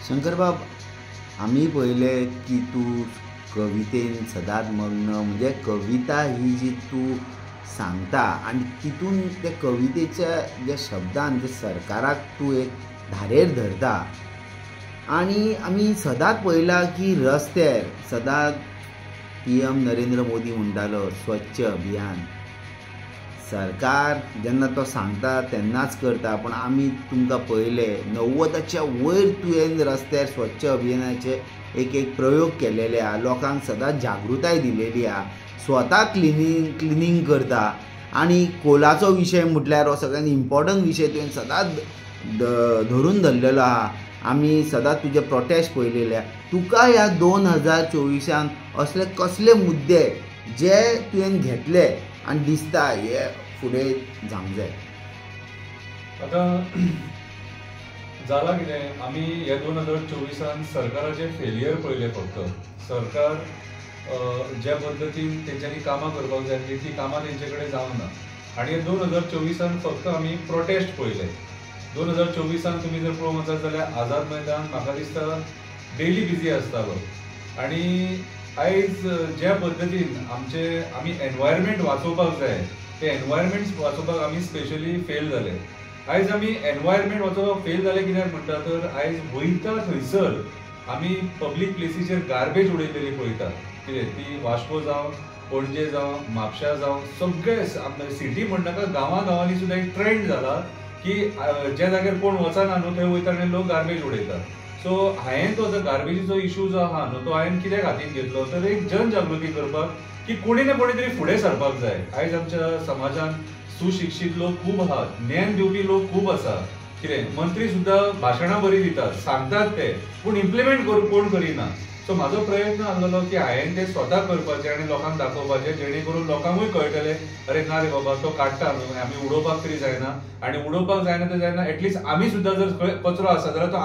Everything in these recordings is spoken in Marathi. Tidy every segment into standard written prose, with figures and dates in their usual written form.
शंकरबाब, आम्ही पहिले की तू कवितेन सदांच मग्न, म्हणजे कविता ही जी तू सांगता आणि तितून त्या कवितेच्या ज्या शब्दान जे सरकाराक तू एक धारेर धरता. आणि आम्ही सदांच पळयला की रस्त्यार सदांच PM नरेंद्र मोदी म्हणटालो स्वच्छ अभियान. सरकार जेन्ना तो सांगता तेन्नाच करता, पण आमी तुमकां पळयले 90च्या वयर तुवें रस्त्यार स्वच्छ अभियानाचे एक प्रयोग केलेले आहा. लोकांक सदांच जागृताय दिलेली आहा. स्वता क्लिनींग करता. आणि कोलाचो विशय म्हटल्यार हो सगळ्यांत इम्पॉर्टंट विशय तुवें सदांच धरून धरलेलो आहा. आमी सदांच तुजे प्रोटेस्ट पळयलेले. तुका ह्या 2024 असले कसले मुद्दे जे तुवें घेतले आनी दिसता हे फुडें जावंक जाय? आता जाला कितें, आमी हे 2024 सरकाराचे फेलियर पळयले. फक्त सरकार ज्या पद्दतीन तेंच्यांनी कामां करपाक जाय आसली ती कामां तेंचे कडेन जावंक ना. आनी हे 2024 फक्त आमी प्रोटेस्ट पळयले. 2024 तुमी जर पळोवंक वचत जाल्यार आझाद मैदान म्हाका दिसता डेली बिजी आसतालो. आनी आयज ज्या पद्दतीन आमी एनवायरमेंट वाचोवपाक जाय ते एनवायरमेंट वाचोवपाक आमी स्पेशली फेल जाले. आयज आमी एनवायरमेंट वाचोवपाक फेल जाले कित्याक म्हणटा तर आयज वयता थंयसर आमी पब्लीक प्लेसीचेर गार्बेज उडयलेली पळयता. कितें ती वास्को जावं, पणजे जावं, म्हापशा जावं, सगळे सिटी म्हणनाका गांवांनी सुद्दां एक ट्रेंड जाला की ज्या जाग्यार कोण वचना न्हू थंय वयता आनी लोक गार्बेज उडयतात. सो हांवें तो गार्बेजीचो इशू जो आहा न्हू तो हांवें कित्याक हातीन घेतलो तर एक जनजागृती करपाक की कोणी ना कोणी तरी फुडें सरपाक जाय. आयज आमच्या समाजान सुशिक्षीत लोक खूब आहात, ज्ञान दिवपी लोक खूब आसा. कितें मंत्री सुद्दां भाशणां बरी दितात, सांगतात ते, पूण इम्प्लिमेंट कोण करिना. सो म्हाजो प्रयत्न आसलो की हांवें ते स्वता करपाचें आनी लोकांक दाखोवपाचें, जेणे करून लोकांकूय कळटलें अरे ना रे बाबा तो काडटा न्हू, आमी उडोवपाक तरी जायना. आनी उडोवपाक जायना ते जायना, एटलिस्ट आमी सुद्दां जर कचरो आसा जाल्यार तो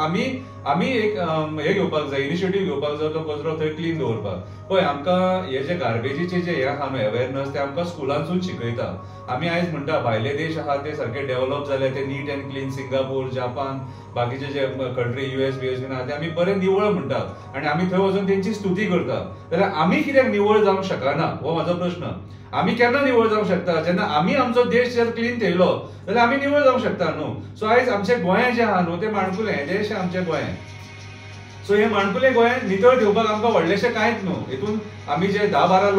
आमी एक हे घेवपाक जाय, इनिशिएटीव घेवपाक जाय तो कचरो थंय क्लीन दवरपाक. पळय आमकां हे जे गार्बेजीचे जे हे आहा न्हू अवेरनस ते आमकां स्कुलांसून शिकयता. आमी आयज म्हणटा भायले देश आहा ते सारके डेव्हलप जाले, ते नीट अँड क्लीन, सिंगापूर, जापान, बाकीचे जे कंट्री US आहा ते आमी बरे निवळ म्हणटात आनी आमी थंय वचून तेंची स्तुती करता. जाल्यार आमी कित्याक निवळ जावंक शकना हो म्हाजो प्रश्न. आमी केन्ना निवळ जावंक शकता जेन्ना आमी आमचो देश जर क्लीन ठेयलो जाल्यार आमी निवळ जावंक शकता न्हू. सो आयज आमचे गोंय जे आहा न्हू ते माणकुलें देश आमचे गोंय. सो हे माणकुलें गोंय नितळ ठेवपाक आमकां व्हडलेशें कांयच न्हू. हितून आमी जे 10-12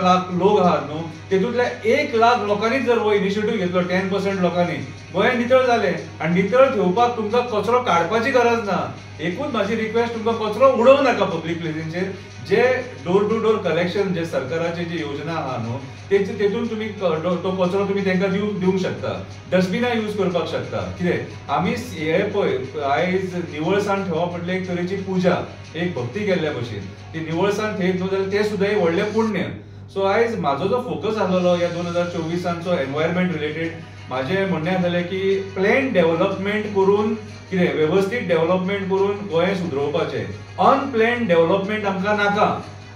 लाख लोक आहात न्हू तेतूंतल्या 1 लाख लोकांनी जर हो इनिशिएटीव घेतलो, 10% लोकांनी, गोंय नितळ जालें. आनी नितळ ठेवपाक तुमकां कचरो काडपाची गरज ना. एकूच म्हाजी रिक्वेस्ट, तुमकां कचरो उडोवं नाका पब्लीक प्लेसींचेर. जे डोर टू डोर कलेक्शन जे सरकाराचे जे योजना आहा न्हू तेतून तुम्ही तो कचरो तुम्ही तांकां दिवंक शकता. डस्टबिनां यूज करपाक शकता. कितें आमी हे पळय आयज निवळसाण ठेवप म्हटल्यार एक तरेची पुजा, एक भक्ती केल्ल्या भशेन. ती निवळसाण थेयत न्हू जाल्यार ते सुद्दां एक व्हडलें पुण्य. सो आयज म्हाजो जो फोकस आसलो ह्या 2024 एनवायरमेंट रिलेटेड, म्हाजें म्हणणें आसलें की प्लॅन डेव्हलपमेंट करून कितें व्यवस्थीत डेव्हलपमेंट करून गोंय सुदरोवपाचें. अनप्लॅन डेव्हलपमेंट आमकां नाका.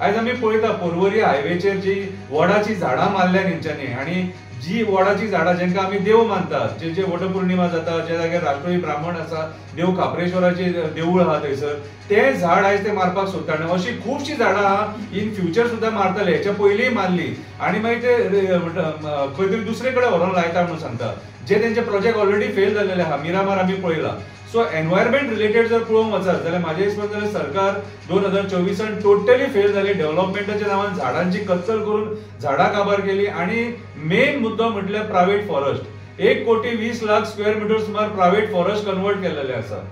आयज आमी पळयता पर्वरी हायवेचेर जी वडाची झाडां मारल्या तेंच्यांनी, आनी जी वडाची झाडां जेंकां आमी देव मानतात, जे वटपौर्णिमा जाता, ज्या जाग्यार राष्ट्रोळी ब्राह्मण आसा, देव खापरेश्वराचे देवूळ आहा थंयसर, ते झाड आयज ते मारपाक सोदता. आनी अशी खुबशीं झाडां आहा इन फ्युचर सुद्दां मारतले, हेच्या पयलींय मारली आनी मागीर ते खंय तरी दुसरे कडेन व्हरोन लायता म्हणून सांगता. जे तेंचे प्रोजेक्ट ऑलरेडी फेल जाल्लेले आहा. मिरामार आमी पळयला. सो एनवायरमेंट रिलेटेड जर पळोवंक वचत जाल्यार म्हाजे हिसपान जाल्यार सरकार 2024 टोटली फेल जाली. डेव्हलपमेंटाच्या नांवान झाडांची कत्तल करून झाडां काबार केली. आणि मेन मुद्दो म्हटल्यार प्रायव्हेट फॉरेस्ट. 1,20,00,000 स्क्वेअर मिटर सुमार प्रायव्हेट फॉरेस्ट कन्वर्ट केलेले आसा.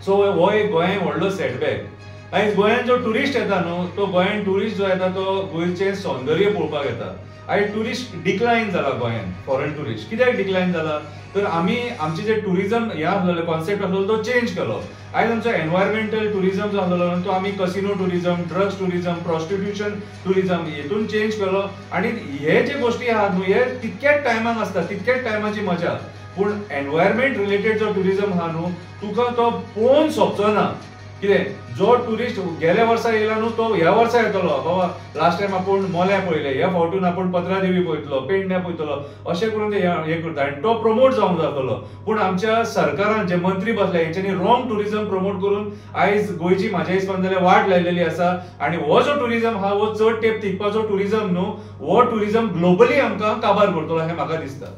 सो हो एक गोंय व्हडलो सेटबॅक. आयज गोंयान जो टुरिस्ट येता न्हू तो गोंयान टुरिस्ट जो येता तो गोंयचें सौंदर्य पळोवपाक येता. आयज टुरिस्ट डिक्लायन जाला गोंयान. फॉरेन टुरिस्ट कित्याक डिक्लायन जाला तर आमी आमचे जे टुरिझम हे आसलेले कॉन्सेप्ट आसलो तो चेंज केलो. आयज आमचो एनवायरमेंटल टुरिझम जो आसलो तो आमी casino tourism, drugs tourism, prostitution tourism हेतून चेंज केलो. आनी हे जे गोष्टी आहात न्हू हे तितकेच टायमाक आसता, तितकेच टायमाची मजा. पूण एनवायरमेंट रिलेटेड जो टुरिझम आहा न्हू तुका तो पळोवन सोंपचो ना. कितें जो टुरिस्ट गेल्या वर्सा येयला न्हू तो ह्या वर्सा येतलो बाबा लास्ट टायम आपूण मोल्या पळयले ह्या फावटीन आपूण पत्रादेवी पळयतलो पेडण्या पळयतलो अशें करून ते हे करता आनी तो प्रमोट जावंक जातलो पूण आमच्या सरकारान जे मंत्री बसले हेंच्यांनी रॉंग टुरिझम प्रमोट करून आयज गोंयची म्हाज्या हिसपान जाल्यार वाट लायलेली आसा आनी हो जो टुरिझम हा हो चड तेंप तिगपाचो टुरिझम न्हू हो टुरिझम ग्लोबली आमकां काबार करतलो हें म्हाका दिसता.